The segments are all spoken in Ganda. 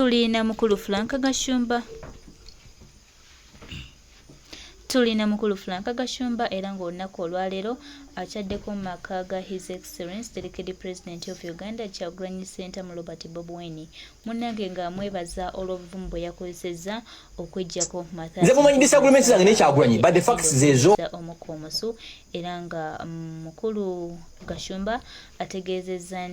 Tulina mukulu Frank Gashumba era ng'olunaku olwaleero akyaddeko mu maka ga His Excellency Delegate President of Uganda Kyagulanyi Ssentamu Robert Bobi Wine munnange ng'amwebaza olw'obuvumu bwe yakozesezza okuggyako nze mumanyi disagreements zange n'Ekyagulanyi but the facts zezo omukomoso era nga mukulu Gashumba ategeezezza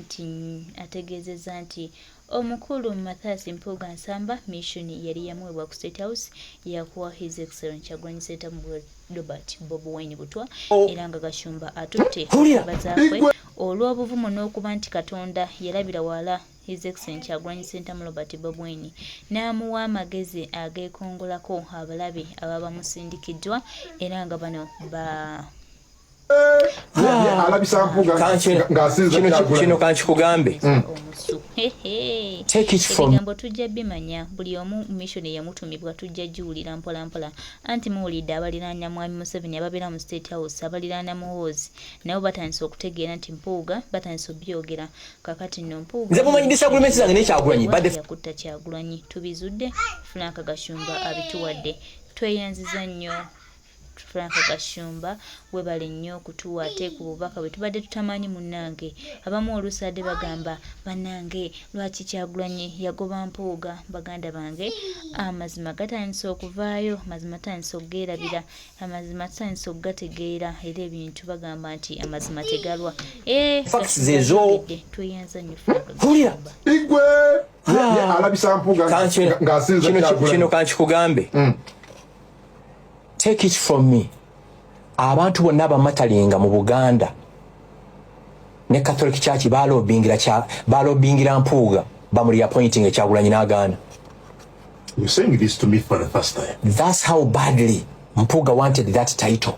nti omukulu Mathias Mpuuga Nsamba mission yali yamwebwa ku State House yakuwa His Excellency Kyagulanyi Ssentamu Robert Bobi Wine Butwa era nga Gashumba atutte bazaakwe olw'obuvumu n'okuba nti Katonda yalabira wala His Excellency Kyagulanyi Ssentamu Robert Bobi Wine n'amuwa amagezi ageekongolako abalabe ababa bamusindikiddwa era nga bano kino kankikugambe ebigambo tujja bimanya buli omu mission yamutumibwa tujja jiwulira mpola mpola anti muwulidde abaliraanya mwami Museveni ababeera mu State House abaliraanya Muhoozi nabo batandise okutegeera nti Mpuuga batandise obyogera kakati nno Mpuuga nze mumanyi disagreements zange n'Ekyagulanyi yakutta Kyagulanyi tubizudde Frank Gashumba abituwadde tweyanziza nnyo Frank Gashumba webale nnyo okutuwa ate ku bubaka bwe tubadde tutamanyi munnange abamu olusadde bagamba bannange lwaki Kyagulanyi yagoba Mpuuga baganda bange amazima gatandise okuvaayo amazima gatandise okugeerabira amazima gatandise okugategeera era ebintu bagamba nti amazima tegalwa facts zezo tweyanza nnyo Frank Gashumba igwe alabisa Mpuuga ng'asinza Kyagulanyi kino kankikugambe take it from me abantu bonna abamatalinga mu Buganda ne Catholic Church balobingira Mpuuga bamuli appointing Kyagulanyi n'agaana. You're saying this to me for the first time. That's how badly Mpuuga wanted that title.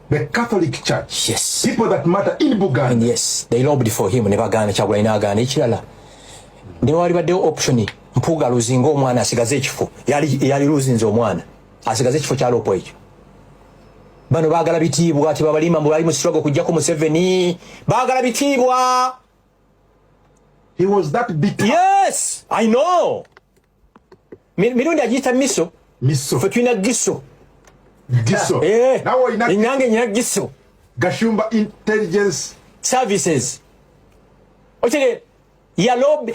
The Catholic Church, yes, people that matter in Buganda, and yes, they lobbied for him ne bagaana Kyagulanyi n'agaana. Ekirala ne wali baddewo option Mpuuga aluzinga omwana asigaze ekifo yali luzinze omwana asigaze ekifo kya lopo ekyo. Bano baagala bitiibwa ati babalima mbu bali mu struggle kujjako Museveni baagala bitiibwa. He was that bitter. Yes, I know. Mirundi agiyita miso fe tulina giso enyange nyina giso Gashumba Intelligence Services. Okire yalob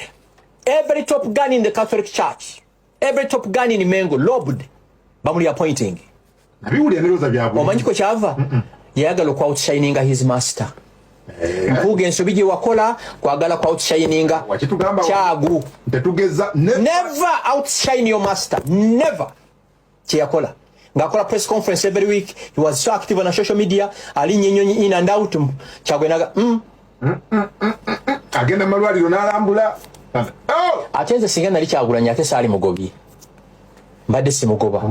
every top gun in the Catholic Church, every top gun in Mengo lobbed bamuli appointing. Omanyi ko kyava yayagala okwa outshininga his master. Mpuuga ensobi gye wakola kwagala kwa outshininga Kyagu. Never outshine your master, never. Kyeyakola ng'akola press conference every week, he was so active on social media, alinnya ennyonyi in and out. Kyagu enaga agenda malwaliro n'alambula. Ate nze singa nali Kyagulanyi ate saali mugobye mbadde simugoba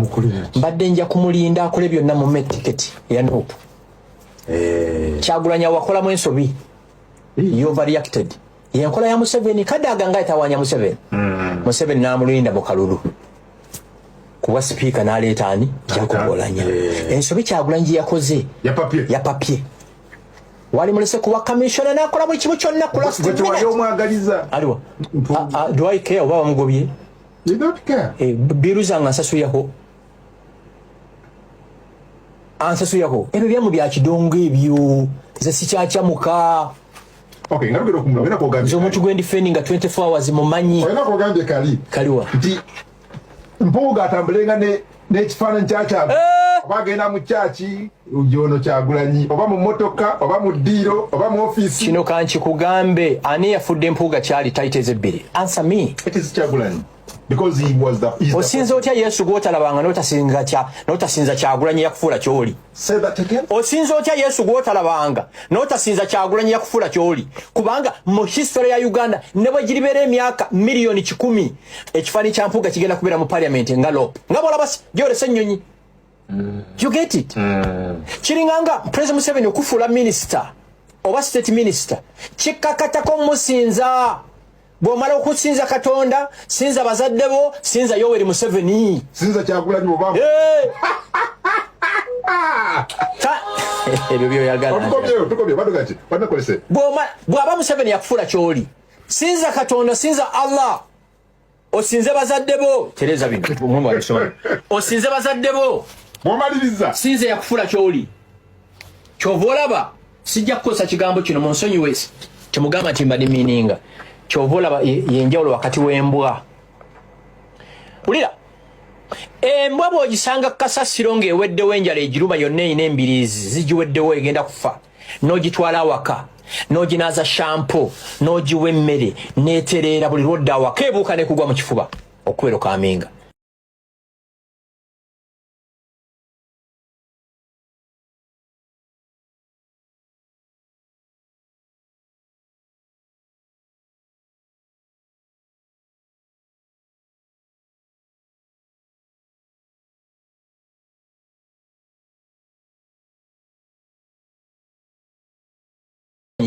mbadde nja kumulinda akole byonna mu metiketi ya Nuupu. Kyagulanyi wakolamu ensobi you overreacted yenkola ya Museveni kadaga nga etawanya Museveni. Museveni n'amulinda mu kalulu kuba sipiika n'aleeta ani Kyagulanyi. Ensobi Kyagulanyi yakoze ya papye wali mulese kuwa commissioner n'akola buli kimu kyonna ku last minute. Aliwa do I care oba bamugobye? You don't care. Biru zange ansasuyako ebyo byamu bya kidongo ebyo nze sikyakyamuka. Okay, ngalugera okumulabera kogambye nze omuntu gwe ndifendinga 24 hours mumanyi olina kogambye kaliwa nti Mpuuga atambulenga n'ekifaananyi kyakyago oba agenda mu kyaki ono Kyagulanyi oba mu motoka oba mu ddiiro oba mu ofiisi. Kino kankikugambe ani yafudde Mpuuga kyali tayitez ebbiri? Answer me. It is Kyagulanyi. Because he was the osinza otya Yesu gwotalabanga n'otasinza Kyagulanyi yakufuula kyoli? Say that again. Osinza otya Yesu gwotalabanga n'otasinza Kyagulanyi yakufuula kyoli? Kubanga mu history ya Uganda ne bwe giribeera emyaka miliyoni 100 ekifaananyi kya Mpuuga kigenda kubeera mu parliament nga lope nga bwolaba gyolesa ennyonyi. You get it? Kiringanga President Museveni okufuula minister oba state minister kikakatako musinza. Bw'omala okusinza Katonda sinza bazadde bo sinza Yoweri Museveni sinza Kyagulanyi oba ebyo byoyagala tukobye badugati bw'aba Museveni yakufuula kyoli sinza Katonda sinza Allah osinze bazadde bo tereza bino omwami alisoma osinze bazadde bo bw'omaliriza sinze yakufula kyoli kyova olaba sijja kukosa kigambo kino mu nsonyi wesi temugamba nti mbadi miininga kyova olaba yenjawulo wakati w'embwa wulira embwa bw'ogisanga kasasiro ng'eweddewo enjala egiruma yonna eyina embiriizi zigiweddewo egenda kufa n'ogitwala awaka n'oginaaza shampo n'ogiwa emmere n'etereera buli lwodda awaka ebuuka nekugwa mu kifuba okubeera okaminga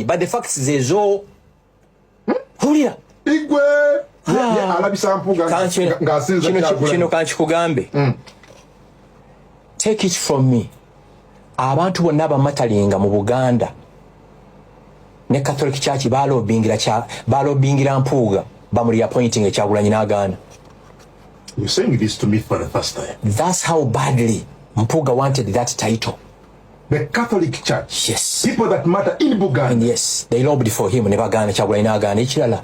but the facts zezo hulira igwe alabisa mpuga ng'asinza kino kankikugambe take it from me abantu bonna abamatalinga mu Buganda ne Catholic Church balobingira mpuuga bamuli appointing Kyagulanyi n'agaana. You're saying this to me for the first time. That's how badly Mpuuga wanted that title. The Catholic Church. Yes. People that matter in Buganda. And yes, they lobbied for him ne bagaana Kyagulanyi n'agaana ekirala.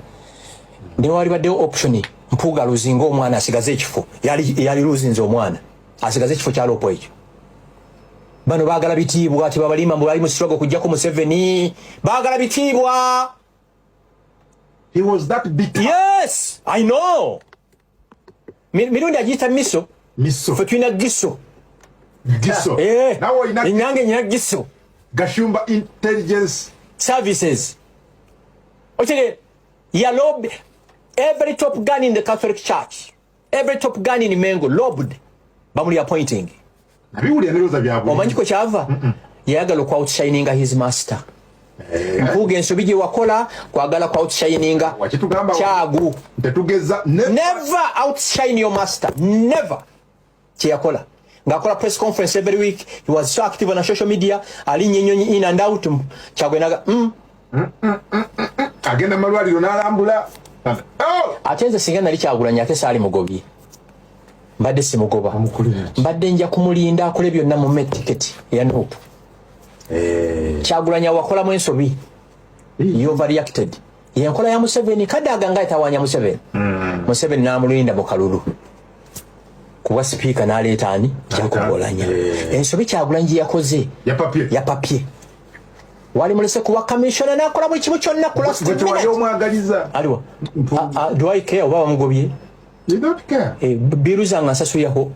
Ne wali baddewo option Mpuuga aluzinga omwana asigaze ekifo. Yali luzinze omwana. Asigaze ekifo kya lopo ekyo. Bano baagala bitiibwa ati babalima mbu bali mu struggle kujjako Museveni. Baagala bitiibwa. He was that bitter. Yes, I know. Mirundi agiyita miso. Miso. Fe tulina giso. Giso. Nawo inyange nyina giso. Gashumba Intelligence Services. Otegere, yalob every top gun in the Catholic Church. Every top gun in Mengo lobbed. Bamuli appointing. Nabiwulira neroza byabwe. Omanyi ko kyava? Yayagala ku outshininga his master. Mpuuga ensobi gye wakola kwagala ku outshininga kyagu. Tetugeza never outshine your master. Never. Kyeyakola. Ngakola press conference every week. He was so active on social media. Alinnya ennyonyi in and out. Kyagwenaga. Agenda malwaliro n'alambula. Ate nze singa nali Kyagulanyi ate saali mugobye. Mbadde simugoba. Mbadde nja kumulinda akole byonna mu metiketi ya Nuupu. Kyagulanyi wakolamu ensobi. You overreacted. Yenkola ya Museveni kadaga nga etawanya Museveni. Museveni n'amulinda mu kalulu. Kuba speaker n'aleeta ani Kyagulanyi. Ensobi Kyagulanyi yakoze ya papier. Wali mulese kuwa commissioner n'akola buli kimu kyonna ku last minute. Aliwa. Do I care oba bamugobye? You don't care. Biru zange ansasuyako.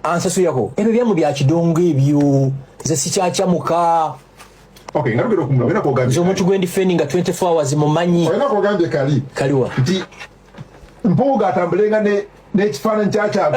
Ansasuyako. Ebyo byamu bya kidongo ebyo. Nze sikyakyamuka. Okay, ngalugero kumulabira ko gambye. Nze omuntu gwe ndifendinga 24 hours mumanyi. Oyina ko gambye kali. Kaliwa. Nti Mpuuga atambulenga n'ekifaananyi kyakyago.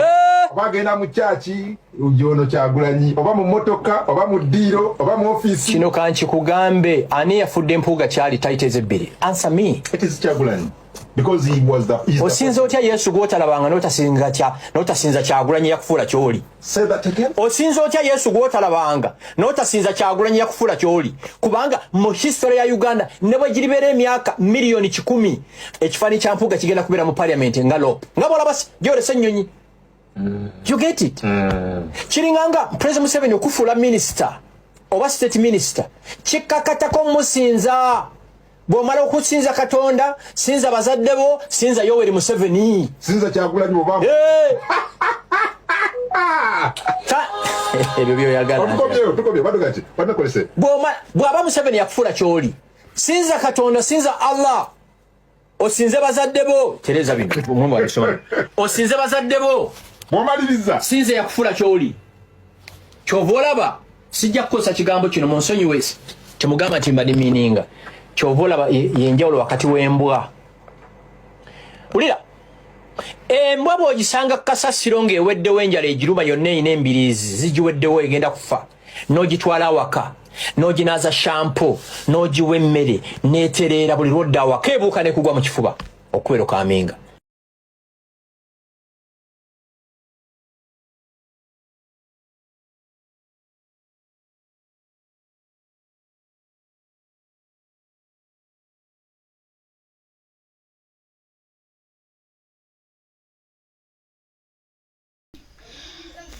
Oba agenda mu kyaki ujono Kyagulanyi oba mu motoka oba mu ddiiro oba mu ofiisi. Kino kankikugambe ani yafudde Mpuuga kyali tayiteze ebbiri. Answer me. It is Kyagulanyi. Because he was the osinza otya Yesu gwotalabanga n'otasinza Kyagulanyi yakufuula kyoli. Say that again. Osinza otya Yesu gwotalabanga n'otasinza Kyagulanyi yakufuula kyoli. Kubanga mu history ya Uganda ne bwe giribeera emyaka miliyoni 100 ekifaananyi kya Mpuuga kigenda kubeera mu parliament nga lope. Nga bw'olaba gyolesa ennyonyi. You get it? Kiringanga President Museveni okufuula minister oba state minister kikakatako musinza. Bw'omala okusinza Katonda, sinza bazadde bo, sinza Yoweri Museveni. Sinza Kyagulanyi oba. Ebyo byoyagala. Tukobye badugaki. Banakolese. Bw'aba Museveni yakufuula kyoli. Sinza Katonda, sinza Allah. Osinze bazadde bo. Tereza bino. Omwami alisoma. Osinze bazadde bo. Bw'omaliriza. Sinza yakufuula kyoli. Kyova olaba sijja kukosa kigambo kino mu nsonyi wesi. Temugamba nti mbadde miininga. Kyova olaba yenjawulo wakati w'embwa. Wulira, embwa bw'ogisanga kasasiro ng'eweddewo enjala egiruma yonna eyina embiriizi zigiweddewo egenda kufa n'ogitwala awaka n'oginaaza shampo n'ogiwa emmere n'etereera buli lwodda awaka ebuuka nekugwa mu kifuba okubeera okaminga.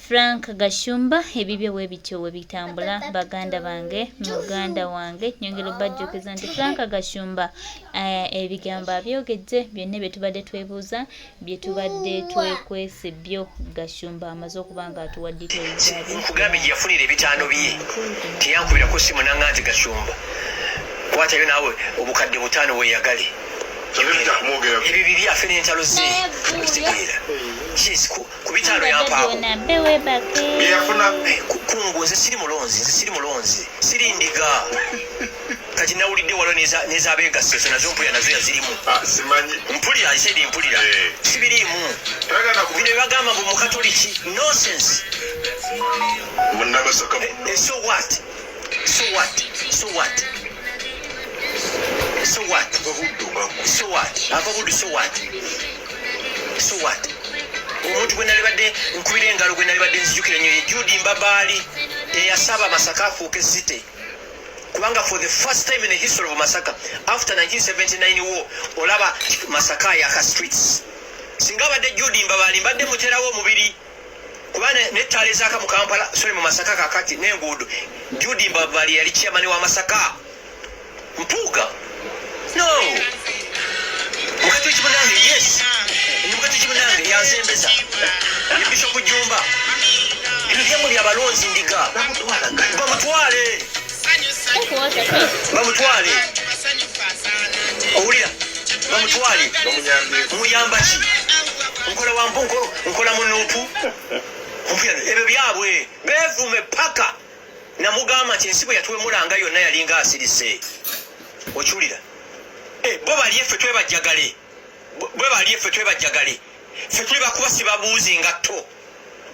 Frank Gashumba ebibyo we bityo we bitambula baganda bange muganda wange nyongero bajjukiza nti Frank Gashumba ebigambo abyogedde byonna bye tubadde twebuuza bye tubadde twekwese byo Gashumba amaze okubanga atuwaddiko ebizaabi nkugambye gye yafunira ebitaano bye teyankubirako simu nanga nti Gashumba kwatayo naawe obukadde butaano weeyagale ebyo bibi afe n'entalo ze ekitegeera ku bitaano yampaako byeyafuna kungu nze siri mulonzi siri ndiga kati nawulidde waliwo n'ezaabeegasse zo nazo mpulira nazo yazirimu mpulira isaidi mpulira sibiriimu bino byebagamba mbu mukatoliki nonsense So what? Omuntu gwe nalibadde nkubira engalo gwe nalibadde nzijukira nnyo ye Judy Mbabaali eyasaba Masaka afuuke site kubanga for the first time in the history of Masaka after 1979 war olaba Masaka yaka streets singa badde Judy Mbabaali mbadde muterawo omubiri kubana nettaala ezaaka mu Kampala mu Masaka kakati n'enguudo Judy Mbabaali yali chairman wa Masaka mpuuga no mukati w'ekimunange yes mukati w'ekimunange yazembeza ye Bishop Jumba ebigambo by'abalonzi ndiga bamutwale owulira bamutwale muyamba ki nkola wampunko nkola munuupu ebyo byabwe beevume paka namugamba nti ensi bwe yatuwemulanga yonna yalinga asirise okiwulira bo bali effe twebajjagale ffe tuli bakuba si babuuzi ngatto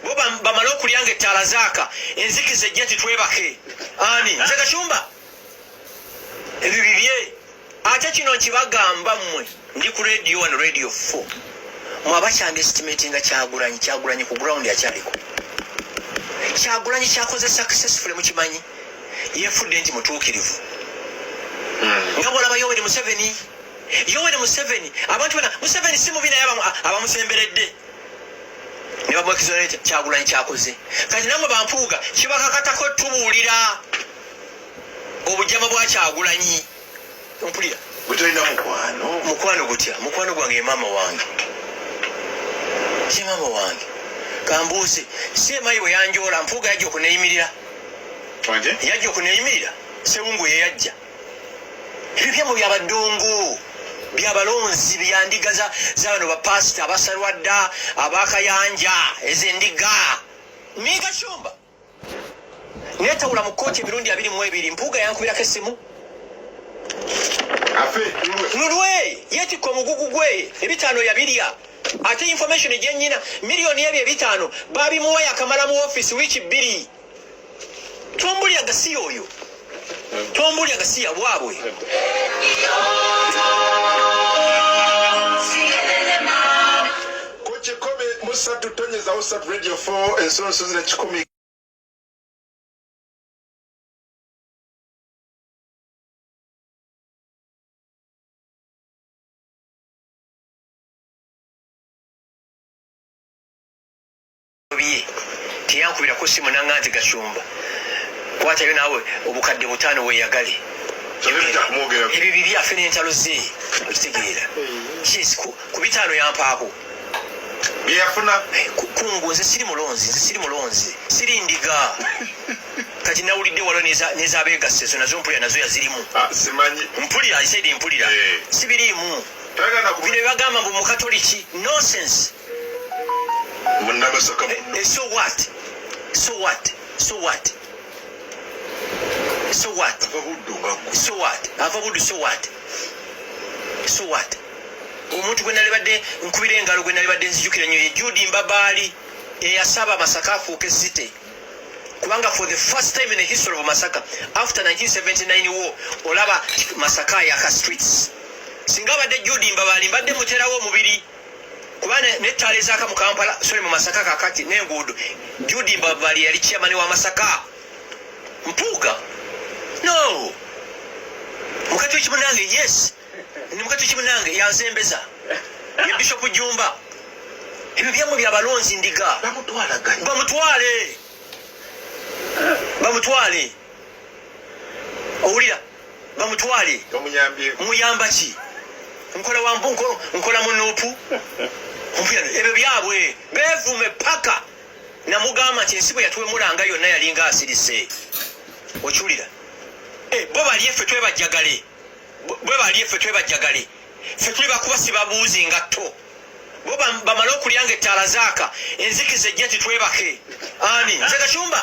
bo bamala okulyanga ettaala zaaka enzikiza ejja titwebake ani nze Gashumba ebyo bibye ate kino nkibagamba mmwe ndi ku radio 1 radio 4 mwabakyanga estimatinga Kyagulanyi ku ground yakyaliko Kyagulanyi kyakoze successfully mukimanyi yefudde nti mutuukirivu nga bwolaba Yoweri Museveni abantu bana Museveni si mubi naye abamusemberedde ne babwekizolete Kyagulanyi kyakoze kati namwe bampuuga kibakakatako tubuulira obujama bwa Kyagulanyi mpulira butolina mukwano gutya mukwano gwange mama wange kambuuse semayi bwe yanjoola mpuuga yajja okuneeyimirira sewungu ye yajja ebyo byambo byabadongo byabalonzi byandiga za bano bapasita abasalwadda abakayanja ezendiga ni Gashumba netawula mu kkooti emirundi 22 mpuuga yankubirako essimu lulwe yetikka omugugu gwe ebitaano yabirya ate information gyennyina miliyoni ebyo ebitaano babimuwa yakamala mu office wiiki 2 tombulya gasi oyo tombulya gasi yabwabwe Kochekome musatu tonyeza usat radio 4 ensonso zile 10 teyankubirako simu nanga nti Gashumba kwatayo naawe obukadde butaano weeyagale ebyo bibi afe n'entalo ze ekitegeera ku bitaano yampaako byeyafuna kungu nze siri mulonzi siri ndiga kati nawulidde waliwo n'ezaabeegasse zo nazo mpulira nazo yazirimu mpulira isaidi mpulira sibiriimu bino byebagamba mbu mukatoliki nonsense So what? Omuntu gwe nalibadde nkubira engalo gwe nalibadde nzijukira nnyo ye Judy Mbabaali eyasaba Masaka afuuke site kubanga for the first time in the history of Masaka after 1979 war olaba Masaka yaka streets singa badde Judy Mbabaali mbadde muterawo omubiri kubana nettaala ezaaka mu Kampala mu Masaka kakati n'enguudo Judy Mbabaali yali chairman wa Masaka mpuuga no mukati w'ekimunange yes ni mukati w'ekimunange yazembeza ye Bishop Jumba ebyo byamu byabalonzi ndiga bamutwale owulira bamutwale muyamba ki nkola wampunko nkola munuupu ebyo byabwe bevume paka namugamba nti ensi bwe yatuwemulanga yonna yalinga asirise okiwulira bo bali effe twebajjagale ffe tuli bakuba sibabuuzi ngatto bo bamale okulyanga ettaala zaaka enzikiza ejja nti twebake ani nze Kashumba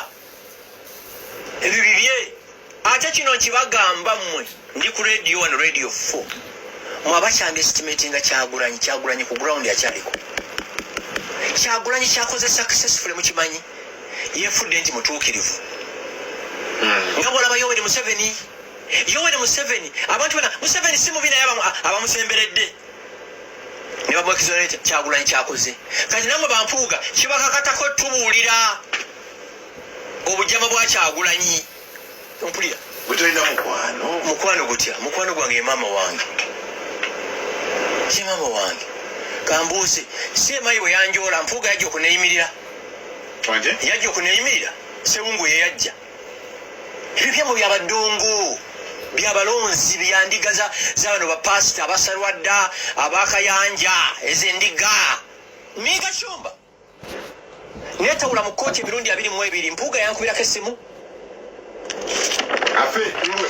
ebyo bibye ate kino nkibagamba mmwe ndi ku radio 1 radio 4 mwabakyanga estimatinga Kyagulanyi ku ground yakyaliko Kyagulanyi kyakoze successfully mukimanyi yefudde nti mutuukirivu nga bwolaba Yoweri Museveni abantu bana Museveni si mubi naye abamusemberedde ne babwekizona Kyagulanyi kyakoze kati namwe bampuuga kibakakatako tubuulira obujama bwa Kyagulanyi mpulira butolina mukwano gutya mukwano gwange ye maama wange kambuuze si emayi bwe yanjoola mpuuga yajja okuneeyimirira Sewungu ye yajja ebyo byamu byabadongo byabalonzi byandiga z'abano bapasita abasalwadda abakayanja ezendiga mi Kashumba netawula mu kkooti emirundi 22 mpuuga yankubirako essimu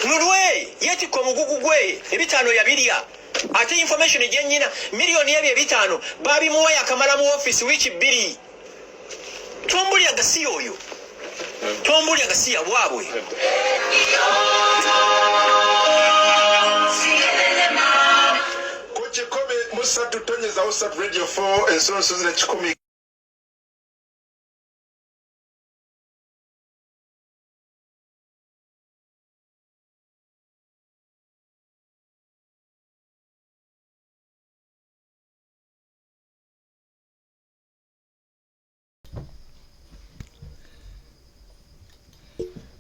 nulwe yetikka omugugu gwe ebitaano yabirya ate information gyennyina miliyoni ebyo 5 babimuwa yakamala mu office wiiki 2 tombulya gasi oyo tombulya gasi yabwabwe Kochikobe musatu tonyeza usatu radio 4 ensonso zile 10.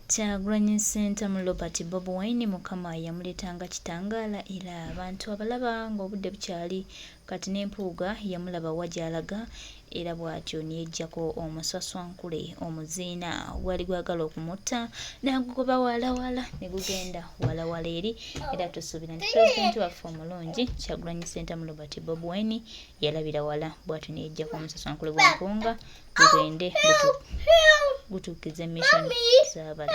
Kyagulanyi Center mu Robert Bob Wine Mukama yamuletanga kitangaala era abantu abalaba ng'obudde bukyali kati n'empuuga yamulaba wajalaga era bw'atyo niyejjako omusaswankule omuziina gwali gwagala okumutta n'agugoba walawala ne gugenda walawala eri era tusuubira nti pulezidenti waffe omulungi Kyagulanyi Center mu Robert Bob Wine yalabira wala bw'atyo niyejjako omusaswankule gw'empunga gugende gutuukize mission z'abala.